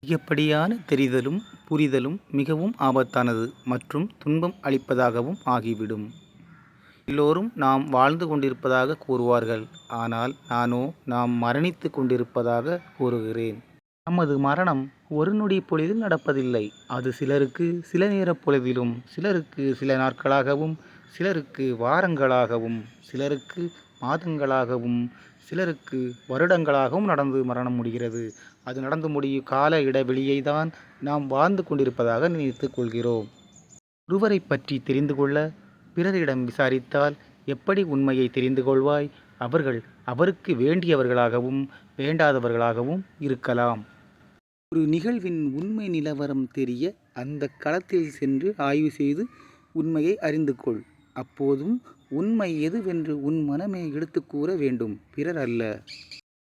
அதிகப்படியான தெரிதலும் புரிதலும் மிகவும் ஆபத்தானது மற்றும் துன்பம் அளிப்பதாகவும் ஆகிவிடும். எல்லோரும் நாம் வாழ்ந்து கொண்டிருப்பதாக கூறுவார்கள். ஆனால் நானோ நாம் மரணித்து கொண்டிருப்பதாக கூறுகிறேன். நமது மரணம் ஒரு நொடி பொழுதில் நடப்பதில்லை. அது சிலருக்கு சில நேர பொழுதிலும், சிலருக்கு சில நாட்களாகவும், சிலருக்கு வாரங்களாகவும், சிலருக்கு மாதங்களாகவும், சிலருக்கு வருடங்களாகவும் நடந்து மரணம் முடிகிறது. அது நடந்து முடியும் கால இடைவெளியை தான் நாம் வாழ்ந்து கொண்டிருப்பதாக நினைத்துக் கொள்கிறோம். ஒருவரை பற்றி தெரிந்து கொள்ள பிறரிடம் விசாரித்தால் எப்படி உண்மையை தெரிந்து கொள்வாய்? அவர்கள் அவருக்கு வேண்டியவர்களாகவும் வேண்டாதவர்களாகவும் இருக்கலாம். ஒரு நிகழ்வின் உண்மை நிலவரம் தெரிய அந்த களத்தில் சென்று ஆய்வு செய்து உண்மையை அறிந்து கொள். அப்போதும் உண்மை எதுவென்று உன் மனமே எடுத்து கூற வேண்டும், பிறர் அல்ல.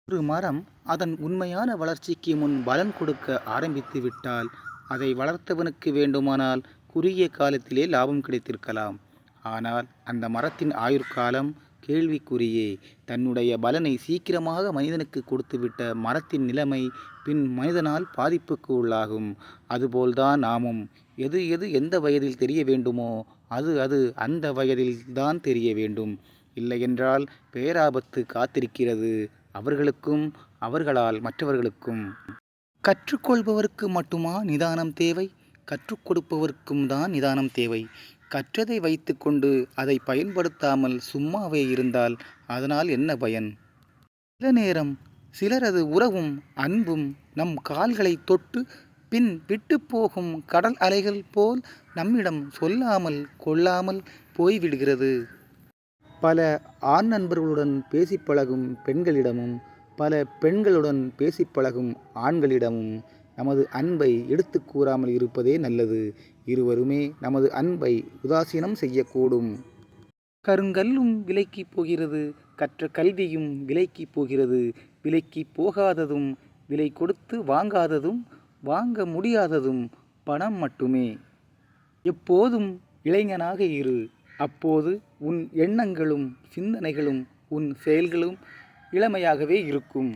ஒரு மரம் அதன் உண்மையான வளர்ச்சிக்கு முன் பலன் கொடுக்க ஆரம்பித்து விட்டால் அதை வளர்த்தவனுக்கு வேண்டுமானால் குறுகிய காலத்திலே லாபம் கிடைத்திருக்கலாம். ஆனால் அந்த மரத்தின் ஆயுட்காலம் கேள்விக்குறியே. தன்னுடைய பலனை சீக்கிரமாக மனிதனுக்கு கொடுத்துவிட்ட மரத்தின் நிலைமை பின் மனிதனால் பாதிப்புக்கு உள்ளாகும். அதுபோல்தான் நாமும். எது எது எந்த வயதில் தெரிய வேண்டுமோ அது அது அந்த வயதில் தான் தெரிய வேண்டும். இல்லையென்றால் பேராபத்து காத்திருக்கிறது, அவர்களுக்கும் அவர்களால் மற்றவர்களுக்கும். கற்றுக்கொள்பவருக்கு மட்டுமா நிதானம் தேவை? கற்றுக் கொடுப்பவருக்கும் தான் நிதானம் தேவை. கற்றதை வைத்து கொண்டு அதை பயன்படுத்தாமல் சும்மாவே இருந்தால் அதனால் என்ன பயன்? சில நேரம் சிலரது உறவும் அன்பும் நம் கால்களை தொட்டு பின் விட்டு போகும் கடல் அலைகள் போல் நம்மிடம் சொல்லாமல் கொள்ளாமல் போய்விடுகிறது. பல ஆண் நண்பர்களுடன் பேசி பழகும் பெண்களிடமும் பல பெண்களுடன் பேசி பழகும் ஆண்களிடமும் நமது அன்பை எடுத்து கூறாமல் இருப்பதே நல்லது. இருவருமே நமது அன்பை உதாசீனம் செய்யக்கூடும். கருங்கல்லும் விலைக்கு போகிறது, கற்ற கல்வியும் விலைக்கு போகிறது. விலைக்கு போகாததும் விலை கொடுத்து வாங்காததும் வாங்க முடியாததும் பணம் மட்டுமே. எப்போதும் இளைஞனாக இரு. அப்போது உன் எண்ணங்களும் சிந்தனைகளும் உன் செயல்களும் இளமையாகவே இருக்கும்.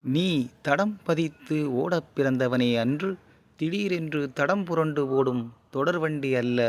நீ தடம் பதித்து ஓடப் பிறந்தவனே அன்று, திடீரென்று தடம் புரண்டு ஓடும் தொடர்வண்டி அல்ல.